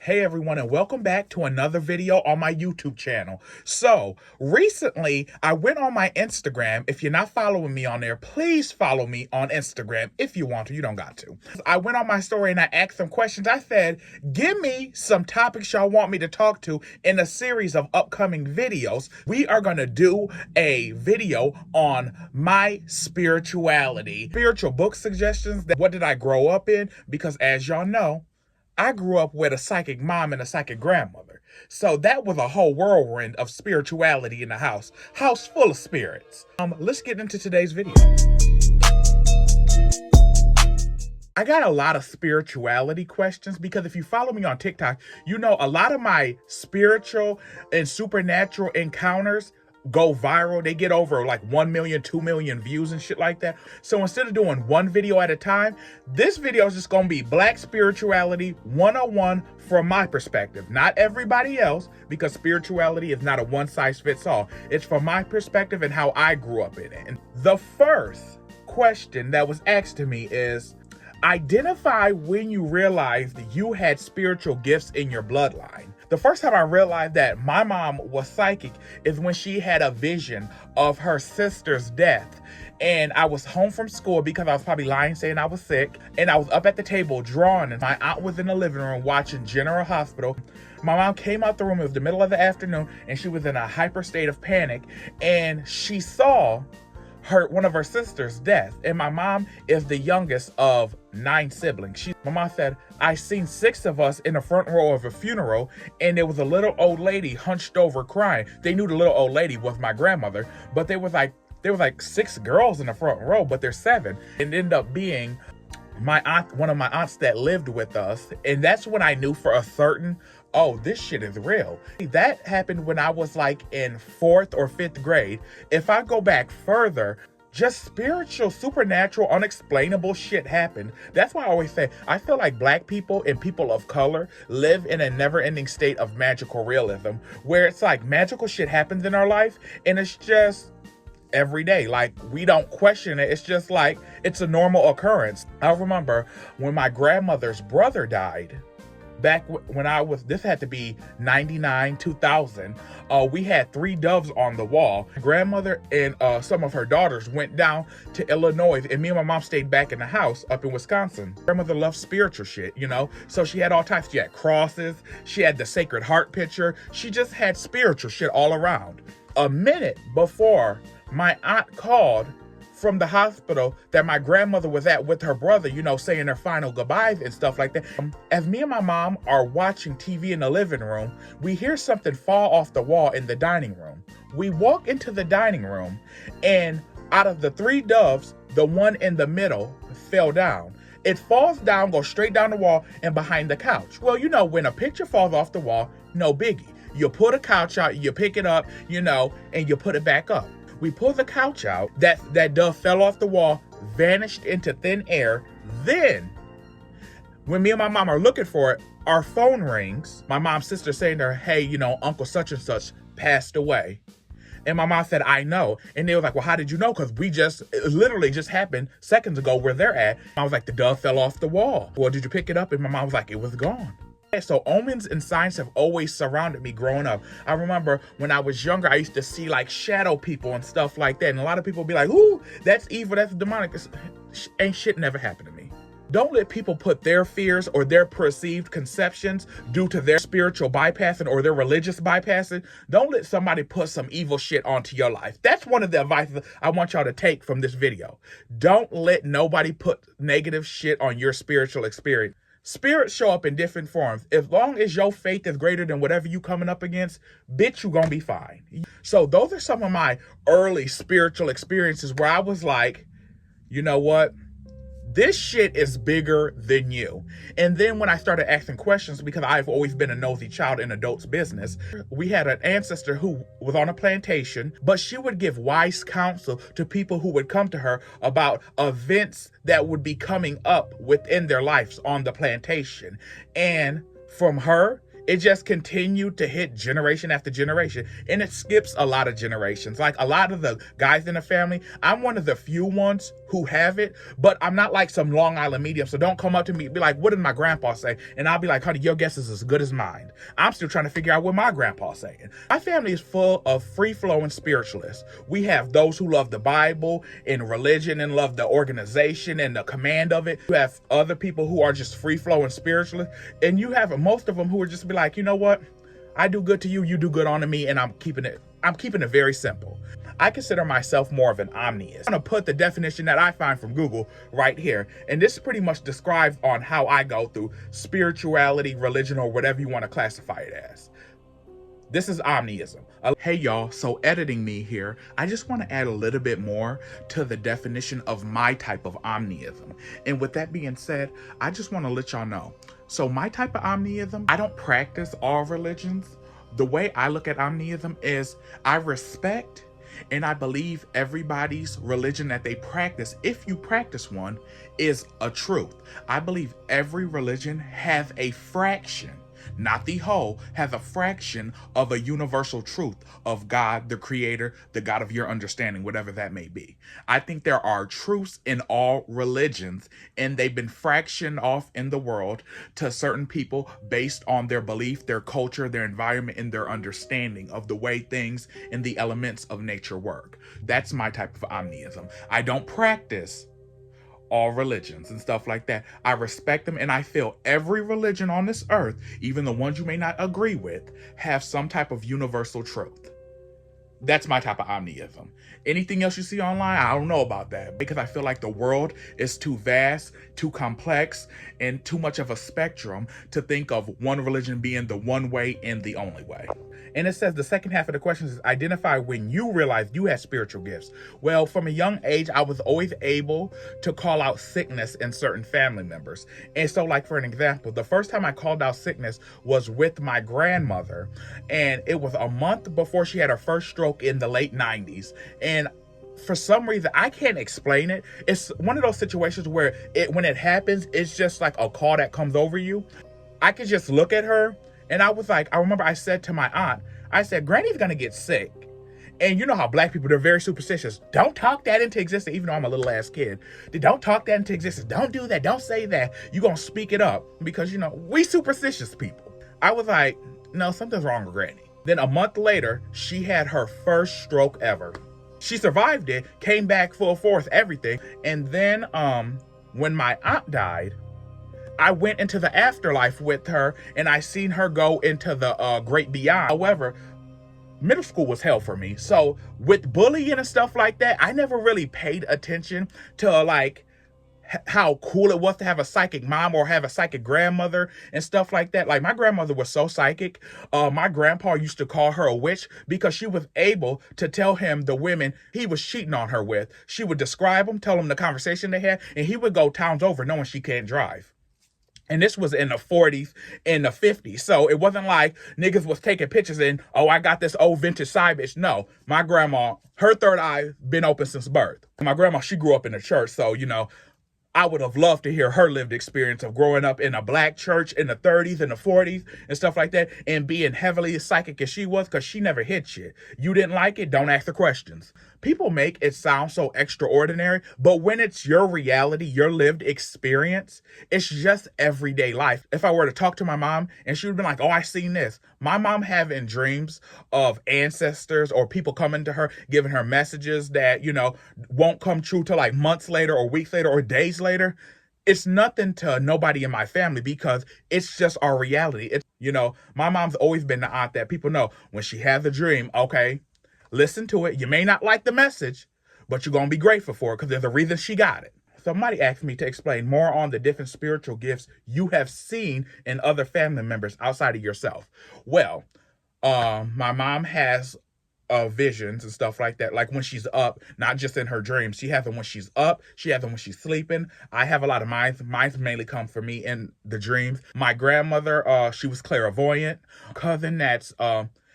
Hey everyone, and welcome back to another video on my YouTube channel. So recently I went on my Instagram. If you're not following me on there, please follow me on Instagram if you want to. You don't got to. I went on my story and I asked some questions. I said, give me some topics y'all want me to talk to in a series of upcoming videos. We are going to do a video on my spirituality, spiritual book suggestions. What did I grow up in? Because as y'all know, I grew up with a psychic mom and a psychic grandmother. So that was a whole whirlwind of spirituality in the house. House full of spirits. Let's get into today's video. I got a lot of spirituality questions because if you follow me on TikTok, you know a lot of my spiritual and supernatural encounters go viral. They get over like 1 million, 2 million views and shit like that. So instead of doing one video at a time, this video is just going to be Black Spirituality 101 from my perspective. Not everybody else, because spirituality is not a one-size-fits-all. It's from my perspective and how I grew up in it. And the first question that was asked to me is, identify when you realized you had spiritual gifts in your bloodline. The first time I realized that my mom was psychic is when she had a vision of her sister's death. And I was home from school because I was probably lying saying I was sick. And I was up at the table drawing and my aunt was in the living room watching General Hospital. My mom came out the room, it was the middle of the afternoon, and she was in a hyper state of panic. And she saw one of her sister's death. And my mom is the youngest of 9 siblings. My mom said, I seen 6 of us in the front row of a funeral, and there was a little old lady hunched over crying. They knew the little old lady was my grandmother, but there was like 6 girls in the front row, but there's 7. It ended up being my aunt, one of my aunts that lived with us. And that's when I knew for a certain, oh, this shit is real. That happened when I was like in 4th or 5th grade. If I go back further, just spiritual, supernatural, unexplainable shit happened. That's why I always say, I feel like Black people and people of color live in a never-ending state of magical realism, where it's like magical shit happens in our life and it's just every day. Like, we don't question it. It's just like, it's a normal occurrence. I remember when my grandmother's brother died, back when this had to be 99, 2000, we had 3 doves on the wall. My grandmother and some of her daughters went down to Illinois, and me and my mom stayed back in the house up in Wisconsin. Grandmother loved spiritual shit, you know? So she had all types. She had crosses, she had the Sacred Heart picture. She just had spiritual shit all around. A minute before my aunt called from the hospital that my grandmother was at with her brother, you know, saying their final goodbyes and stuff like that. As me and my mom are watching TV in the living room, we hear something fall off the wall in the dining room. We walk into the dining room, and out of the 3 doves, the one in the middle fell down. It falls down, goes straight down the wall and behind the couch. Well, you know, when a picture falls off the wall, no biggie. You pull the couch out, you pick it up, you know, and you put it back up. We pulled the couch out, that dove fell off the wall, vanished into thin air. Then, when me and my mom are looking for it, our phone rings. My mom's sister saying to her, hey, you know, Uncle such and such passed away. And my mom said, I know. And they were like, well, how did you know? Because it literally just happened seconds ago where they're at. I was like, the dove fell off the wall. Well, did you pick it up? And my mom was like, it was gone. So omens and signs have always surrounded me growing up. I remember when I was younger, I used to see like shadow people and stuff like that. And a lot of people be like, ooh, that's evil, that's demonic. Ain't shit never happened to me. Don't let people put their fears or their perceived conceptions due to their spiritual bypassing or their religious bypassing. Don't let somebody put some evil shit onto your life. That's one of the advice I want y'all to take from this video. Don't let nobody put negative shit on your spiritual experience. Spirits show up in different forms. As long as your faith is greater than whatever you coming up against, bitch, you gonna be fine. So those are some of my early spiritual experiences where I was like, you know what? This shit is bigger than you. And then when I started asking questions, because I've always been a nosy child in adults' business, we had an ancestor who was on a plantation, but she would give wise counsel to people who would come to her about events that would be coming up within their lives on the plantation. And from her, It just continued to hit generation after generation, and it skips a lot of generations. Like a lot of the guys in the family, I'm one of the few ones who have it, but I'm not like some Long Island medium. So don't come up to me and be like, what did my grandpa say? And I'll be like, honey, your guess is as good as mine. I'm still trying to figure out what my grandpa's saying. My family is full of free-flowing spiritualists. We have those who love the Bible and religion and love the organization and the command of it. You have other people who are just free-flowing spiritualists, and you have most of them who are just be like, you know what? I do good to you, you do good onto me, and I'm keeping it very simple. I consider myself more of an omniism. I'm gonna put the definition that I find from Google right here. And this pretty much describes on how I go through spirituality, religion, or whatever you want to classify it as. This is omniism. Hey y'all, so editing me here, I just want to add a little bit more to the definition of my type of omniism. And with that being said, I just want to let y'all know. So my type of omniism, I don't practice all religions. The way I look at omniism is I respect and I believe everybody's religion that they practice, if you practice one, is a truth. I believe every religion has a fraction, not the whole, has a fraction of a universal truth of God, the creator, the God of your understanding, whatever that may be. I think there are truths in all religions, and they've been fractioned off in the world to certain people based on their belief, their culture, their environment, and their understanding of the way things and the elements of nature work. That's my type of omniism. I don't practice all religions and stuff like that. I respect them, and I feel every religion on this earth, even the ones you may not agree with, have some type of universal truth. That's my type of omniism. Anything else you see online, I don't know about that, because I feel like the world is too vast, too complex, and too much of a spectrum to think of one religion being the one way and the only way. And it says the second half of the question is identify when you realized you had spiritual gifts. Well, from a young age, I was always able to call out sickness in certain family members. And so, like, for an example, the first time I called out sickness was with my grandmother. And it was a month before she had her first stroke in the late 90s. And for some reason, I can't explain it. It's one of those situations where when it happens, it's just like a call that comes over you. I could just look at her. And I was like, I remember I said to my aunt, I said, Granny's gonna get sick. And you know how black people, they're very superstitious. Don't talk that into existence, even though I'm a little ass kid. Don't talk that into existence. Don't do that. Don't say that. You're gonna speak it up. Because, you know, we superstitious people. I was like, no, something's wrong with Granny. Then a month later, she had her first stroke ever. She survived it, came back full force, everything. And then when my aunt died, I went into the afterlife with her, and I seen her go into the great beyond. However, middle school was hell for me. So with bullying and stuff like that, I never really paid attention to like how cool it was to have a psychic mom or have a psychic grandmother and stuff like that. Like, my grandmother was so psychic. My grandpa used to call her a witch because she was able to tell him the women he was cheating on her with. She would describe them, tell him the conversation they had, and he would go towns over knowing she can't drive. And this was in the 40s and the 50s. So it wasn't like niggas was taking pictures and, oh, I got this old vintage side bitch. No, my grandma, her third eye been open since birth. My grandma, she grew up in the church. So, you know, I would have loved to hear her lived experience of growing up in a black church in the 30s and the 40s and stuff like that, and being heavily psychic as she was, because she never hit you. You didn't like it, don't ask the questions. People make it sound so extraordinary, but when it's your reality, your lived experience, it's just everyday life. If I were to talk to my mom and she would have been like, oh, I seen this. My mom having dreams of ancestors or people coming to her, giving her messages that, you know, won't come true till like months later or weeks later or days later. It's nothing to nobody in my family because it's just our reality. It's, you know, my mom's always been the aunt that people know when she has a dream, okay, listen to it. You may not like the message, but you're going to be grateful for it because there's a reason she got it. Somebody asked me to explain more on the different spiritual gifts you have seen in other family members outside of yourself. Well, my mom has visions and stuff like that, like when she's up, not just in her dreams. She has them when she's up, she has them when she's sleeping. I have a lot of mines mainly come for me in the dreams. My grandmother, she was clairvoyant. Cousin that's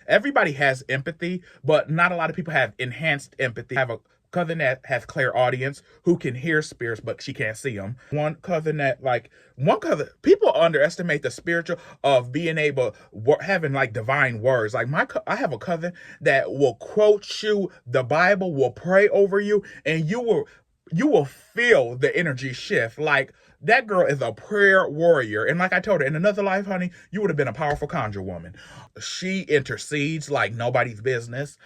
everybody has empathy, but not a lot of people have enhanced empathy. I have a cousin that has clairaudience, who can hear spirits, but she can't see them. One cousin, people underestimate the spiritual of being able, having like divine words. Like I have a cousin that will quote you the Bible, will pray over you, and you will feel the energy shift. Like, that girl is a prayer warrior. And like I told her, in another life, honey, you would have been a powerful conjure woman. She intercedes like nobody's business.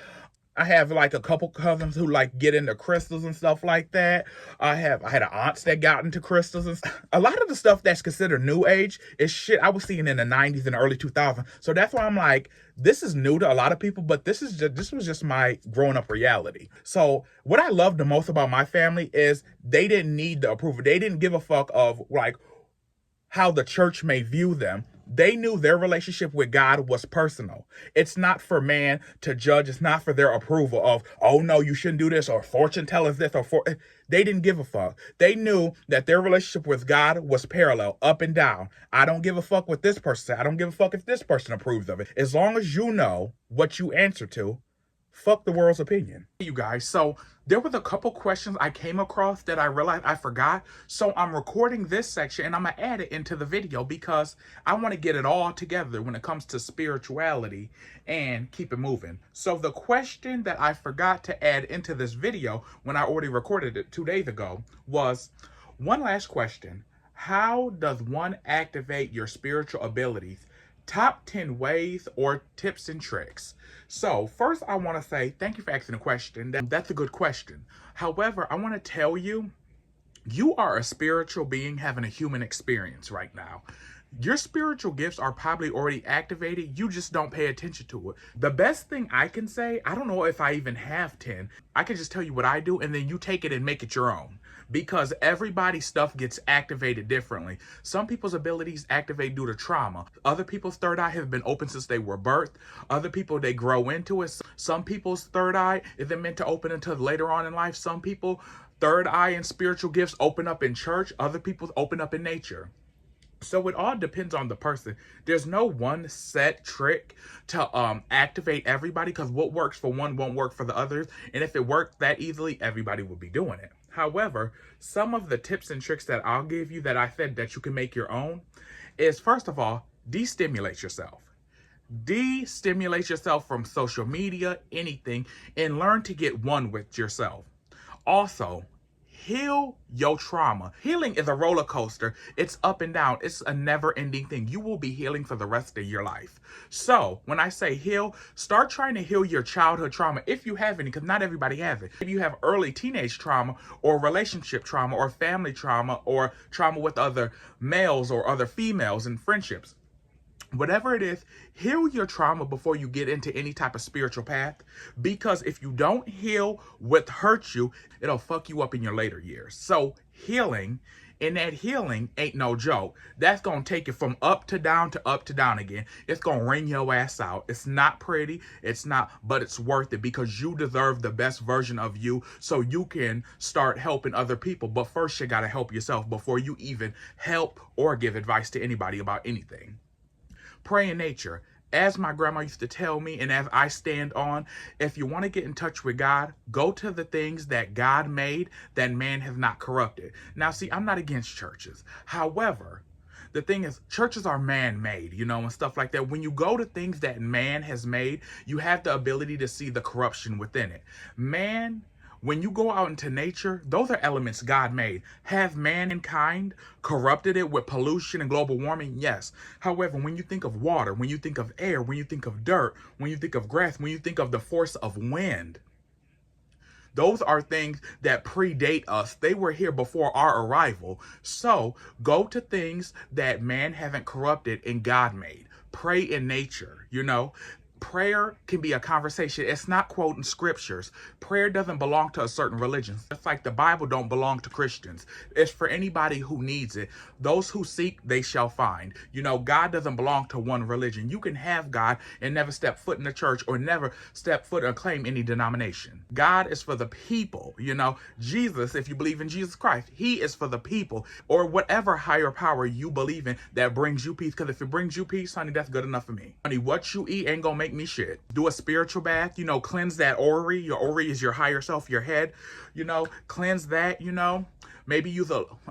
I have like a couple cousins who like get into crystals and stuff like that. I had aunts that got into crystals, and a lot of the stuff that's considered new age is shit I was seeing in the 90s and early 2000s. So that's why I'm like, this is new to a lot of people, but this was just my growing up reality. So what I love the most about my family is they didn't need the approval. They didn't give a fuck of like how the church may view them. They knew their relationship with God was personal. It's not for man to judge. It's not for their approval of, oh no, you shouldn't do this, or fortune tellers this, they didn't give a fuck. They knew that their relationship with God was parallel, up and down. I don't give a fuck what this person said. I don't give a fuck if this person approves of it. As long as you know what you answer to, fuck the world's opinion. You guys, so there was a couple questions I came across that I realized I forgot. So I'm recording this section and I'm gonna add it into the video because I want to get it all together when it comes to spirituality and keep it moving. So the question that I forgot to add into this video when I already recorded it 2 days ago was, one last question: how does one activate your spiritual abilities? Top 10 ways or tips and tricks. So first I want to say thank you for asking the question. That's a good question. However, I want to tell you, you are a spiritual being having a human experience right now. Your spiritual gifts are probably already activated. You just don't pay attention to it. The best thing I can say, I don't know if I even have 10. I can just tell you what I do, and then you take it and make it your own. Because everybody's stuff gets activated differently. Some people's abilities activate due to trauma. Other people's third eye has been open since they were birthed. Other people, they grow into it. Some people's third eye isn't meant to open until later on in life. Some people, third eye and spiritual gifts open up in church. Other people's open up in nature. So it all depends on the person. There's no one set trick to activate everybody, because what works for one won't work for the others. And if it worked that easily, everybody would be doing it. However, some of the tips and tricks that I'll give you that I said that you can make your own is, first of all, destimulate yourself. Destimulate yourself from social media, anything, and learn to get one with yourself. Also, heal your trauma. Healing is a roller coaster. It's up and down. It's a never-ending thing. You will be healing for the rest of your life. So when I say heal, start trying to heal your childhood trauma if you have any, because not everybody has it. If you have early teenage trauma or relationship trauma or family trauma or trauma with other males or other females and friendships, whatever it is, heal your trauma before you get into any type of spiritual path. Because if you don't heal what hurts you, it'll fuck you up in your later years. So healing, and that healing ain't no joke. That's going to take you from up to down again. It's going to wring your ass out. It's not pretty. It's not, but it's worth it, because you deserve the best version of you so you can start helping other people. But first, you got to help yourself before you even help or give advice to anybody about anything. Pray in nature. As my grandma used to tell me, and as I stand on, if you want to get in touch with God, go to the things that God made that man has not corrupted. Now, see, I'm not against churches. However, the thing is, churches are man-made, and stuff like that. When you go to things that man has made, you have the ability to see the corruption within it. When you go out into nature, those are elements God made. Have mankind corrupted it with pollution and global warming? Yes. However, when you think of water, when you think of air, when you think of dirt, when you think of grass, when you think of the force of wind, those are things that predate us. They were here before our arrival. So go to things that man haven't corrupted and God made. Pray in nature, Prayer can be a conversation. It's not quoting scriptures. Prayer doesn't belong to a certain religion. It's like the Bible don't belong to Christians. It's for anybody who needs it. Those who seek, they shall find. God doesn't belong to one religion. You can have God and never step foot in the church, or never step foot or claim any denomination. God is for the people. Jesus, if you believe in Jesus Christ, he is for the people, or whatever higher power you believe in that brings you peace. Because if it brings you peace, honey, that's good enough for me. Honey, what you eat ain't gonna make make me shit. Do a spiritual bath, you know, cleanse that ori. Your ori is your higher self, your head, you know, cleanse that, you know. Maybe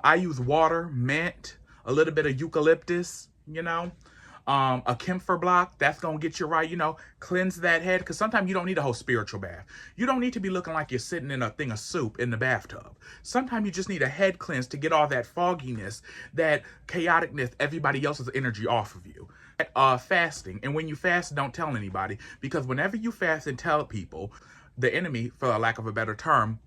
I use water, mint, a little bit of eucalyptus, you know. A camphor block, that's gonna get you right, you know. Cleanse that head, because sometimes you don't need a whole spiritual bath. You don't need to be looking like you're sitting in a thing of soup in the bathtub. Sometimes you just need a head cleanse to get all that fogginess, that chaoticness, everybody else's energy off of you. Fasting, and when you fast, don't tell anybody, because whenever you fast and tell people, the enemy, for the lack of a better term,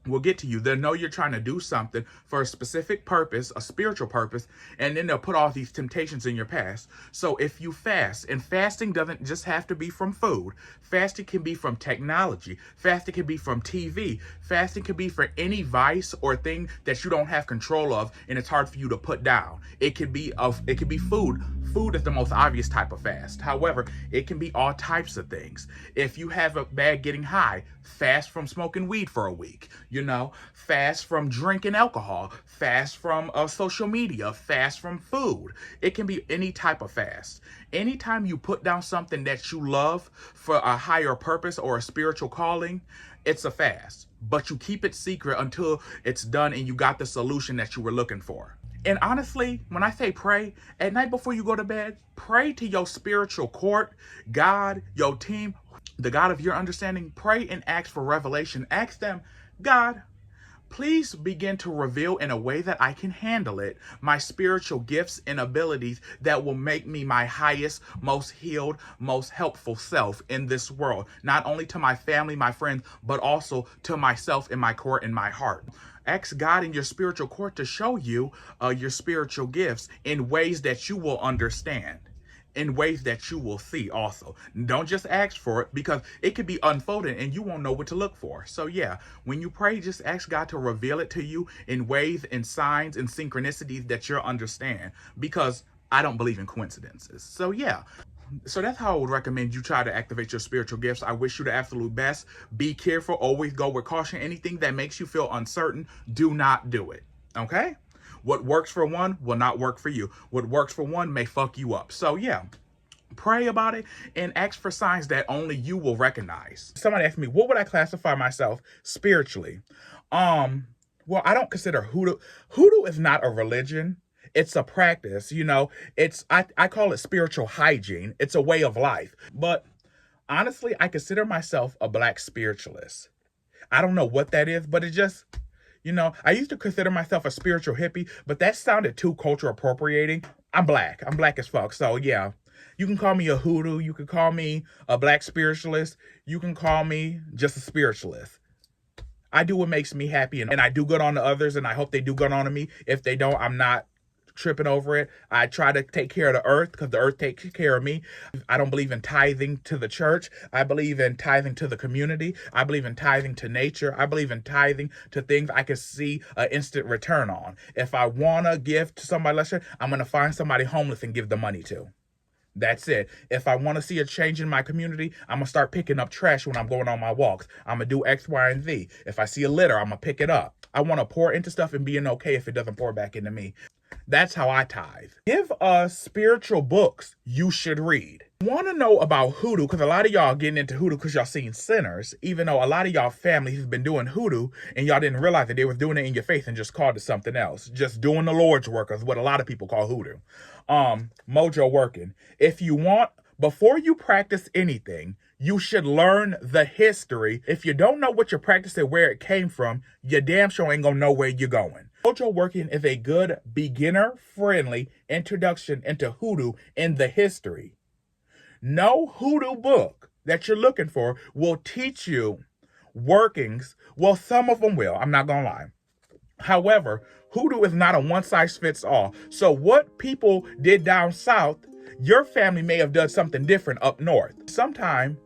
will get to you. They'll know you're trying to do something for a specific purpose, a spiritual purpose, and then they'll put all these temptations in your past. So if you fast, and fasting doesn't just have to be from food. Fasting can be from technology. Fasting can be from TV. Fasting can be for any vice or thing that you don't have control of, and it's hard for you to put down. It could be food. Food is the most obvious type of fast. However, it can be all types of things. If you have a bad getting high, fast from smoking weed for a week. You know, fast from drinking alcohol, fast from social media, fast from food. It can be any type of fast. Anytime you put down something that you love for a higher purpose or a spiritual calling, it's a fast. But you keep it secret until it's done and you got the solution that you were looking for. And honestly, when I say pray, at night before you go to bed, pray to your spiritual court, God, your team, the God of your understanding. Pray and ask for revelation. Ask them, God, please begin to reveal in a way that I can handle it, my spiritual gifts and abilities that will make me my highest, most healed, most helpful self in this world. Not only to my family, my friends, but also to myself in my court and my heart. Ask God in your spiritual court to show you your spiritual gifts in ways that you will understand, in ways that you will see also. Don't just ask for it, because it could be unfolded and you won't know what to look for. So yeah, when you pray, just ask God to reveal it to you in ways and signs and synchronicities that you'll understand, because I don't believe in coincidences. So yeah. So that's how I would recommend you try to activate your spiritual gifts. I wish you the absolute best. Be careful. Always go with caution. Anything that makes you feel uncertain, do not do it. Okay? What works for one will not work for you. What works for one may fuck you up. So yeah, pray about it and ask for signs that only you will recognize. Somebody asked me, what would I classify myself spiritually? Well, I don't consider hoodoo. Hoodoo is not a religion. It's a practice, you know. I call it spiritual hygiene. It's a way of life. But honestly, I consider myself a Black spiritualist. I don't know what that is, but it just, you know, I used to consider myself a spiritual hippie, but that sounded too culture appropriating. I'm Black. I'm Black as fuck. So yeah, you can call me a hoodoo. You can call me a Black spiritualist. You can call me just a spiritualist. I do what makes me happy, and I do good on the others, and I hope they do good on me. If they don't, I'm not tripping over it. I try to take care of the earth because the earth takes care of me. I don't believe in tithing to the church. I believe in tithing to the community. I believe in tithing to nature. I believe in tithing to things I can see an instant return on. If I want to give to somebody less, I'm going to find somebody homeless and give the money to. That's it. If I want to see a change in my community, I'm going to start picking up trash when I'm going on my walks. I'm going to do X, Y, and Z. If I see a litter, I'm going to pick it up. I want to pour into stuff and being okay if it doesn't pour back into me. That's how I tithe. Give us spiritual books you should read. Want to know about hoodoo, because a lot of y'all getting into hoodoo because y'all seen Sinners, even though a lot of y'all families have been doing hoodoo and y'all didn't realize that they was doing it in your face and just called it something else. Just doing the Lord's work is what a lot of people call hoodoo. Mojo working. If you want, before you practice anything, you should learn the history. If you don't know what you're practicing, where it came from, you damn sure ain't gonna know where you're going. Mojo Working is a good beginner-friendly introduction into hoodoo and the history. No hoodoo book that you're looking for will teach you workings. Well, some of them will. I'm not gonna lie. However, hoodoo is not a one-size-fits-all. So what people did down south, your family may have done something different up north. Sometime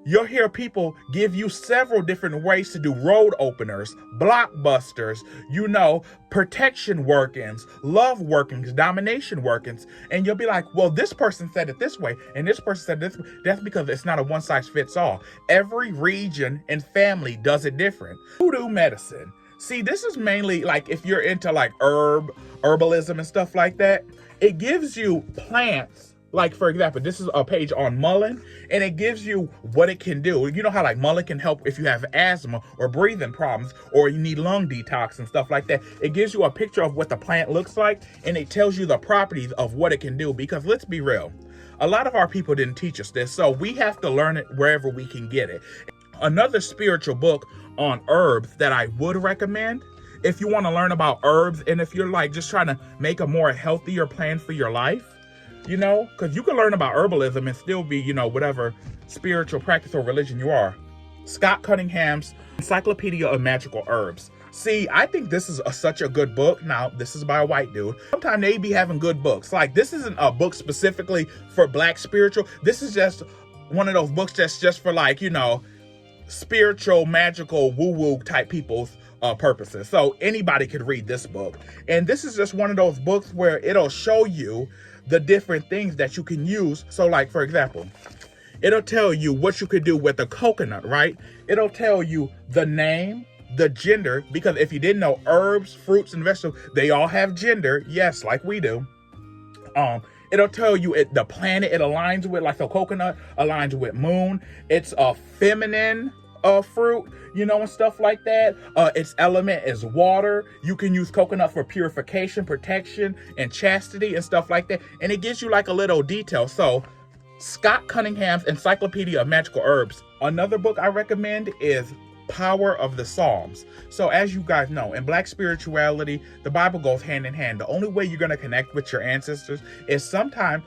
you'll hear people give you several different ways to do road openers, blockbusters, you know, protection workings, love workings, domination workings. And you'll be like, well, this person said it this way, and this person said this. That's because it's not a one-size-fits-all. Every region and family does it different. Voodoo medicine. See, this is mainly like if you're into like herbalism and stuff like that. It gives you plants Like, for example, this is a page on mullein, and it gives you what it can do. You know how like mullein can help if you have asthma or breathing problems, or you need lung detox and stuff like that. It gives you a picture of what the plant looks like, and it tells you the properties of what it can do. Because let's be real, a lot of our people didn't teach us this, so we have to learn it wherever we can get it. Another spiritual book on herbs that I would recommend, if you want to learn about herbs, and if you're like just trying to make a more healthier plan for your life, you know, because you can learn about herbalism and still be, you know, whatever spiritual practice or religion you are. Scott Cunningham's Encyclopedia of Magical Herbs. See, I think this is such a good book. Now, this is by a white dude. Sometimes they be having good books. Like, this isn't a book specifically for Black spiritual. This is just one of those books that's just for, like, you know, spiritual, magical, woo-woo type people's purposes. So anybody could read this book. And this is just one of those books where it'll show you the different things that you can use. So like, for example, it'll tell you what you could do with a coconut, right? It'll tell you the name, the gender, because if you didn't know, herbs, fruits, and vegetables, they all have gender. Yes, like we do. It'll tell you the planet it aligns with, like the coconut aligns with moon. It's a feminine fruit, you know, and stuff like that. Its element is water. You can use coconut for purification, protection, and chastity and stuff like that. And it gives you like a little detail. So Scott Cunningham's Encyclopedia of Magical Herbs. Another book I recommend is Power of the Psalms. So as you guys know, in Black spirituality, the Bible goes hand in hand. The only way you're going to connect with your ancestors is sometime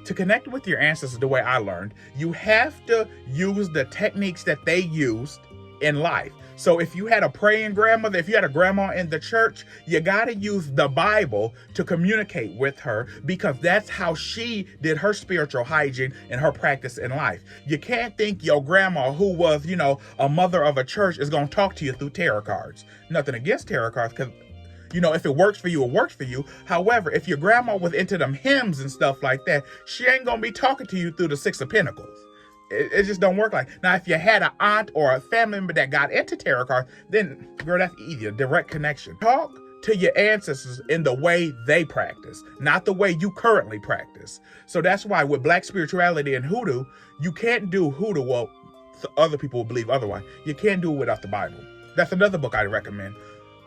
to connect with your ancestors. The way I learned, you have to use the techniques that they used in life. So if you had a praying grandmother, if you had a grandma in the church, you got to use the Bible to communicate with her, because that's how she did her spiritual hygiene and her practice in life. You can't think your grandma, who was, you know, a mother of a church, is going to talk to you through tarot cards. Nothing against tarot cards, because, you know, if it works for you, it works for you. However, if your grandma was into them hymns and stuff like that, she ain't going to be talking to you through the Six of Pentacles. It just don't work like. Now, if you had an aunt or a family member that got into tarot cards, then, girl, that's easy, a direct connection. Talk to your ancestors in the way they practice, not the way you currently practice. So that's why with Black spirituality and Hoodoo, you can't do Hoodoo. Well, other people will believe otherwise. You can't do it without the Bible. That's another book I recommend.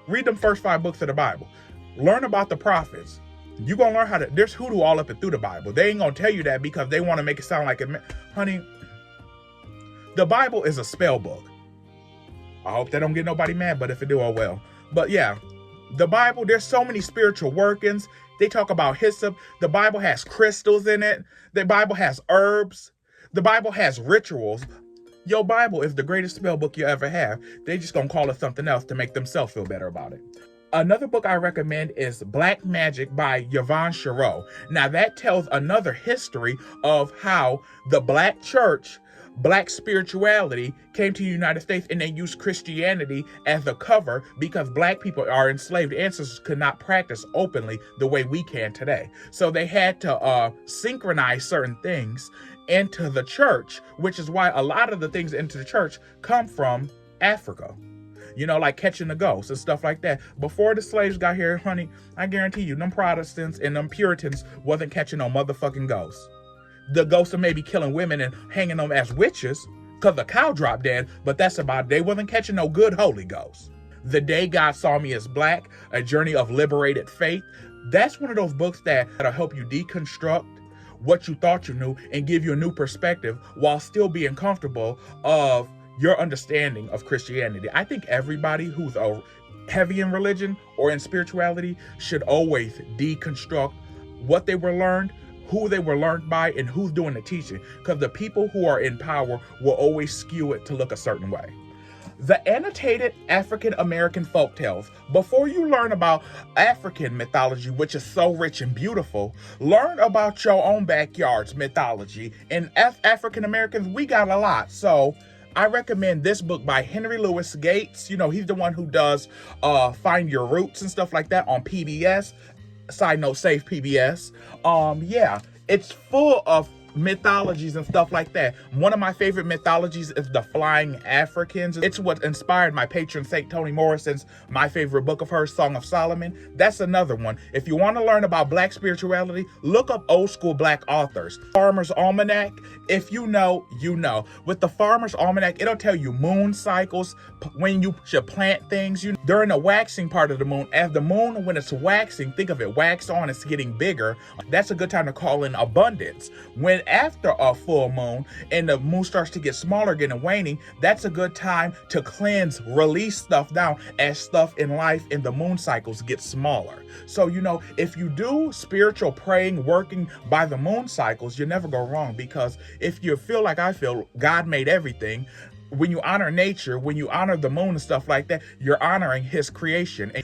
Read them first 5 books of the Bible. Learn about the prophets. You're going to learn how to, there's Hoodoo all up and through the Bible. They ain't going to tell you that because they want to make it sound like it, honey, the Bible is a spell book. I hope they don't get nobody mad, but if it do, oh well. But yeah, the Bible, there's so many spiritual workings. They talk about hyssop. The Bible has crystals in it. The Bible has herbs. The Bible has rituals. Your Bible is the greatest spell book you ever have. They just gonna call it something else to make themselves feel better about it. Another book I recommend is Black Magic by Yvonne Choureau. Now that tells another history of how the Black church, Black spirituality came to the United States, and they used Christianity as a cover because Black people, our enslaved ancestors, could not practice openly the way we can today. So they had to synchronize certain things into the church, which is why a lot of the things into the church come from Africa. You know, like catching the ghosts and stuff like that. Before the slaves got here, honey, I guarantee you, them Protestants and them Puritans wasn't catching no motherfucking ghosts. The ghosts are maybe killing women and hanging them as witches because the cow dropped dead, but that's about it. They wasn't catching no good Holy Ghost. The Day God Saw Me as Black, A Journey of Liberated Faith. That's one of those books that'll help you deconstruct what you thought you knew and give you a new perspective while still being comfortable of your understanding of Christianity. I think everybody who's heavy in religion or in spirituality should always deconstruct what they were learned, who they were learned by, and who's doing the teaching, because the people who are in power will always skew it to look a certain way. The Annotated African American Folktales. Before you learn about African mythology, which is so rich and beautiful, learn about your own backyard's mythology. And as African Americans, we got a lot. So I recommend this book by Henry Louis Gates. You know, he's the one who does Find Your Roots and stuff like that on PBS. Side note, save PBS. Yeah, it's full of mythologies and stuff like that. One of my favorite mythologies is the Flying Africans. It's what inspired my patron saint Toni Morrison's my favorite book of hers, Song of Solomon. That's another one. If you want to learn about Black spirituality, look up old school Black authors. Farmer's Almanac, if you know, you know. With the Farmer's Almanac, it'll tell you moon cycles, when you should plant things. During the waxing part of the moon, as the moon, when it's waxing, think of it, wax on, it's getting bigger. That's a good time to call in abundance. When after a full moon and the moon starts to get smaller, getting waning, that's a good time to cleanse, release stuff down as stuff in life in the moon cycles get smaller. So, if you do spiritual praying, working by the moon cycles, you never go wrong, because if you feel like I feel, God made everything. When you honor nature, when you honor the moon and stuff like that, you're honoring his creation. And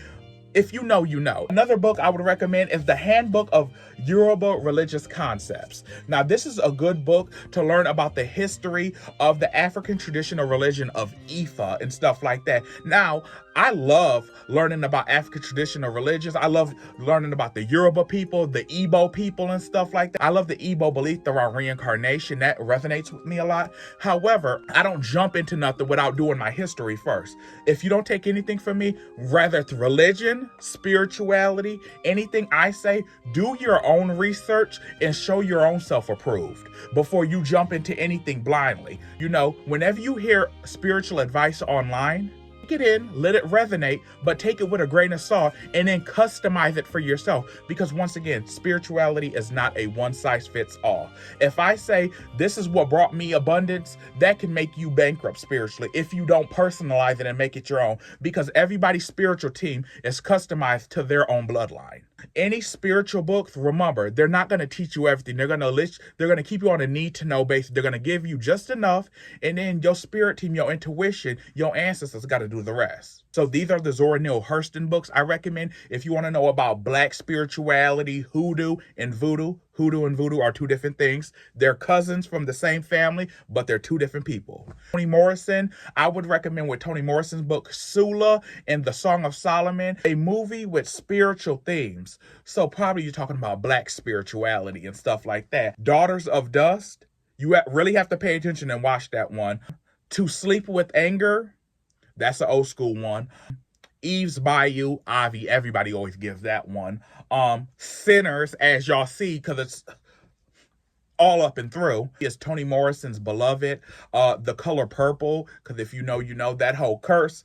if you know, you know. Another book I would recommend is the Handbook of Ebo Religious Concepts. Now, this is a good book to learn about the history of the African traditional religion of Ifa and stuff like that. Now, I love learning about African traditional religions. I love learning about the Yoruba people, the Ebo people and stuff like that. I love the Ebo belief around reincarnation. That resonates with me a lot. However, I don't jump into nothing without doing my history first. If you don't take anything from me, whether it's religion, spirituality, anything I say, do your own research and show your own self-approved before you jump into anything blindly. Whenever you hear spiritual advice online, take it in, let it resonate, but take it with a grain of salt and then customize it for yourself. Because once again, spirituality is not a one-size-fits-all. If I say this is what brought me abundance, that can make you bankrupt spiritually if you don't personalize it and make it your own, because everybody's spiritual team is customized to their own bloodline. Any spiritual books, remember, they're not going to teach you everything. They're going to keep you on a need-to-know basis. They're going to give you just enough, and then your spirit team, your intuition, your ancestors got to do the rest. So these are the Zora Neale Hurston books I recommend if you want to know about Black spirituality, hoodoo and voodoo. Hoodoo and voodoo are two different things. They're cousins from the same family, but they're two different people. Toni Morrison, I would recommend with Toni Morrison's book, Sula and the Song of Solomon, a movie with spiritual themes. So probably you're talking about Black spirituality and stuff like that. Daughters of Dust, you really have to pay attention and watch that one. To Sleep with Anger, that's an old school one. Eve's Bayou, Avi, everybody always gives that one. Sinners, as y'all see, because it's all up and through, is Toni Morrison's Beloved. The Color Purple, because if you know, you know, that whole curse.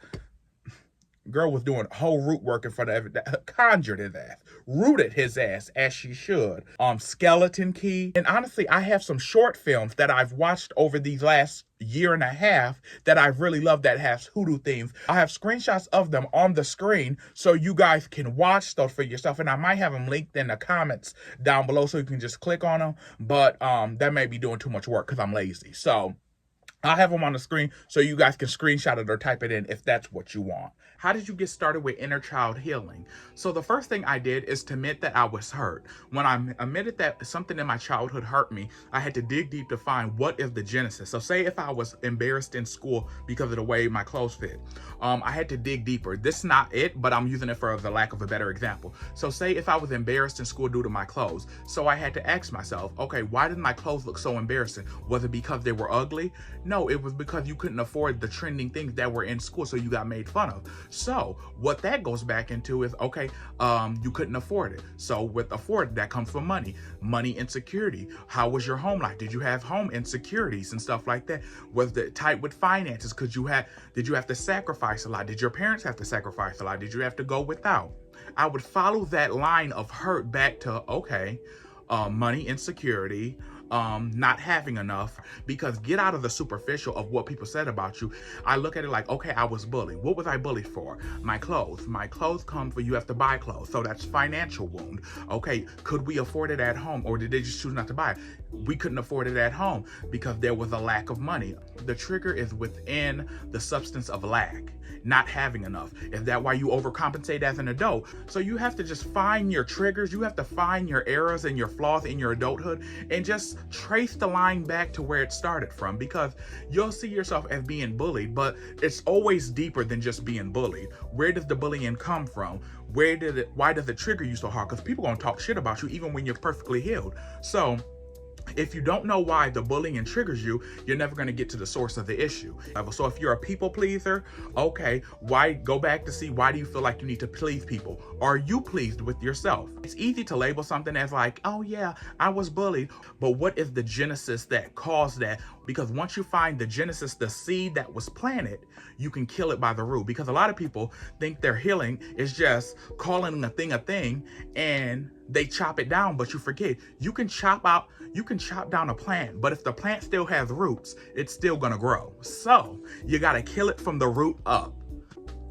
Girl was doing whole root work in front of conjured his ass, rooted his ass as she should. Skeleton Key. And honestly, I have some short films that I've watched over these last year and a half that I've really loved that has hoodoo themes. I have screenshots of them on the screen so you guys can watch those for yourself. And I might have them linked in the comments down below so you can just click on them. But that may be doing too much work because I'm lazy. So I'll have them on the screen so you guys can screenshot it or type it in if that's what you want. How did you get started with inner child healing? So the first thing I did is to admit that I was hurt. When I admitted that something in my childhood hurt me, I had to dig deep to find what is the genesis. So say if I was embarrassed in school because of the way my clothes fit, I had to dig deeper. This is not it, but I'm using it for the lack of a better example. So say if I was embarrassed in school due to my clothes, so I had to ask myself, okay, why did my clothes look so embarrassing? Was it because they were ugly? No, it was because you couldn't afford the trending things that were in school, so you got made fun of. So what that goes back into is, okay, you couldn't afford it. So with afford, that comes from money insecurity. How was your home life? Did you have home insecurities and stuff like that? Was it tight with finances? Did you have to sacrifice a lot? Did your parents have to sacrifice a lot? Did you have to go without? I would follow that line of hurt back to, okay, money insecurity, not having enough, because get out of the superficial of what people said about you. I look at it like, okay, I was bullied. What was I bullied for? My clothes. My clothes come for you have to buy clothes. So that's financial wound. Okay, could we afford it at home, or did they just choose not to buy it? We couldn't afford it at home because there was a lack of money. The trigger is within the substance of lack. Not having enough. Is that why you overcompensate as an adult? So you have to just find your triggers. You have to find your errors and your flaws in your adulthood and just trace the line back to where it started from, because you'll see yourself as being bullied, but it's always deeper than just being bullied. Where does the bullying come from? Why does it trigger you so hard? Because people gonna talk shit about you even when you're perfectly healed. So If you don't know why the bullying triggers you, you're never going to get to the source of the issue. So if you're a people pleaser, okay, why go back to see why do you feel like you need to please people? Are you pleased with yourself? It's easy to label something as like, oh yeah, I was bullied. But what is the genesis that caused that? Because once you find the genesis, the seed that was planted, you can kill it by the root. Because a lot of people think their healing is just calling a thing and they chop it down, but you forget you can chop down a plant, but if the plant still has roots, it's still gonna grow. So you gotta kill it from the root up.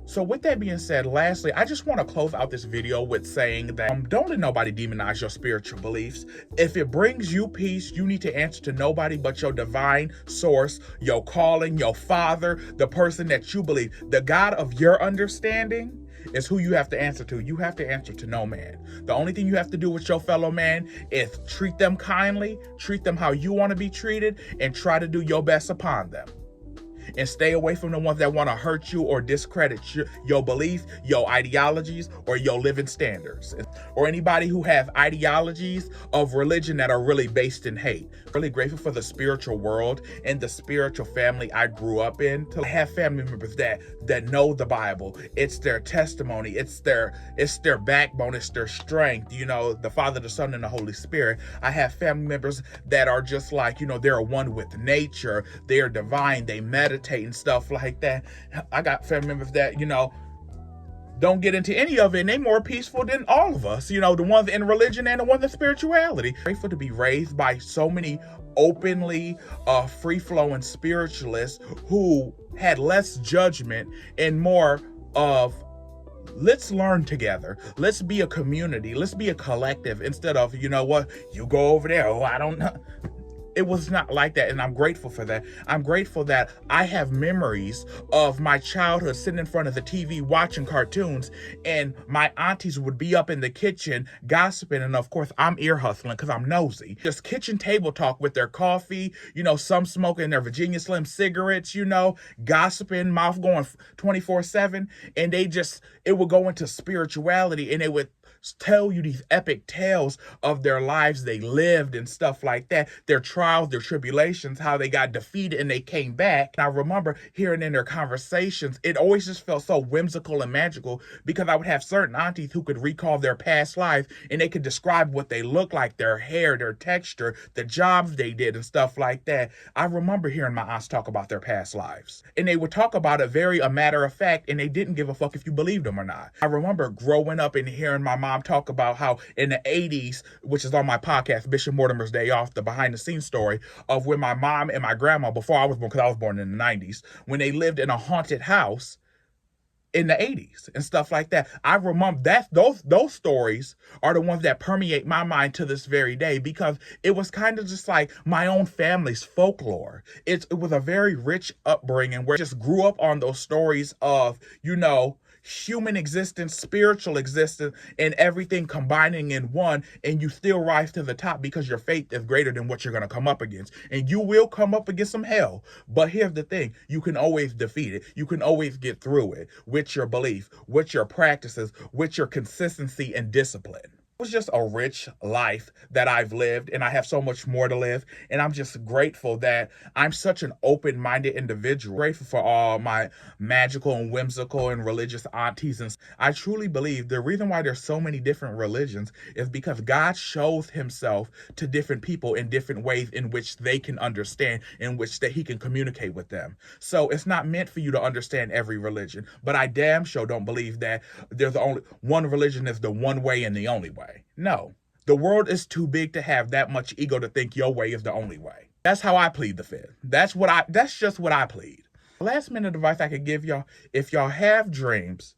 So with that being said, lastly, I just want to close out this video with saying that don't let nobody demonize your spiritual beliefs. If it brings you peace, you need to answer to nobody but your divine source, your calling, your father, the person that you believe. The God of your understanding is who you have to answer to. You have to answer to no man. The only thing you have to do with your fellow man is treat them kindly, treat them how you want to be treated, and try to do your best upon them. And stay away from the ones that want to hurt you or discredit your beliefs, your ideologies, or your living standards. Or anybody who have ideologies of religion that are really based in hate. Really grateful for the spiritual world and the spiritual family I grew up in. To have family members that know the Bible. It's their testimony. It's their backbone. It's their strength. You know, the Father, the Son, and the Holy Spirit. I have family members that are just like, you know, they're one with nature. They're divine. They meditate and stuff like that. I got family members that, you know, don't get into any of it, and they more peaceful than all of us, you know, the ones in religion and the ones in spirituality. Grateful to be raised by so many openly free-flowing spiritualists who had less judgment and more of let's learn together. Let's be a community. Let's be a collective instead of, you know what, you go over there. Oh, I don't know. It was not like that, and I'm grateful for that. I'm grateful that I have memories of my childhood sitting in front of the TV watching cartoons, and my aunties would be up in the kitchen gossiping, and of course I'm ear hustling because I'm nosy. Just kitchen table talk with their coffee, you know, some smoking their Virginia Slim cigarettes, you know, gossiping, mouth going 24/7, and it would go into spirituality, and it would tell you these epic tales of their lives they lived and stuff like that, their trials, their tribulations, how they got defeated and they came back. And I remember hearing in their conversations, it always just felt so whimsical and magical because I would have certain aunties who could recall their past lives and they could describe what they looked like, their hair, their texture, the jobs they did and stuff like that. I remember hearing my aunts talk about their past lives, and they would talk about it very a matter of fact, and they didn't give a fuck if you believed them or not. I remember growing up and hearing my mom talk about how in the 80s, which is on my podcast, Bishop.Mortimer's Day Off, the behind the scenes story of when my mom and my grandma, before I was born, because I was born in the 90s, when they lived in a haunted house in the 80s and stuff like that. I remember that those stories are the ones that permeate my mind to this very day because it was kind of just like my own family's folklore. It was a very rich upbringing where I just grew up on those stories of, you know, human existence, spiritual existence, and everything combining in one, and you still rise to the top because your faith is greater than what you're going to come up against. And you will come up against some hell. But here's the thing, you can always defeat it. You can always get through it with your belief, with your practices, with your consistency and discipline. It was just a rich life that I've lived, and I have so much more to live, and I'm just grateful that I'm such an open-minded individual. Grateful for all my magical and whimsical and religious aunties, and I truly believe the reason why there's so many different religions is because God shows himself to different people in different ways in which they can understand, in which that he can communicate with them. So it's not meant for you to understand every religion, but I damn sure don't believe that there's only one religion is the one way and the only way. No, the world is too big to have that much ego to think your way is the only way. That's how I plead the fifth. That's just what I plead. Last minute advice I could give y'all, if y'all have dreams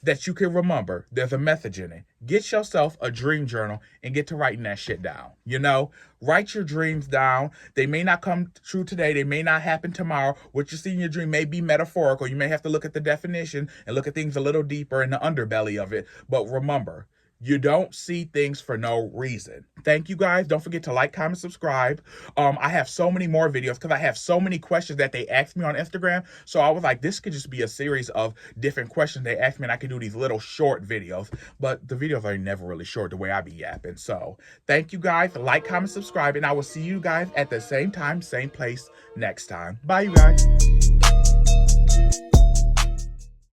that you can remember, there's a message in it. Get yourself a dream journal and get to writing that shit down. You know, write your dreams down. They may not come true today. They may not happen tomorrow. What you see in your dream may be metaphorical. You may have to look at the definition and look at things a little deeper in the underbelly of it. But remember, You don't see things for no reason. Thank you guys. Don't forget to like, comment, subscribe. I have so many more videos because I have so many questions that they asked me on Instagram. So I was like, this could just be a series of different questions they asked me, and I could do these little short videos. But the videos are never really short the way I be yapping. So thank you guys. Like, comment, subscribe, and I will see you guys at the same time, same place next time. Bye, you guys.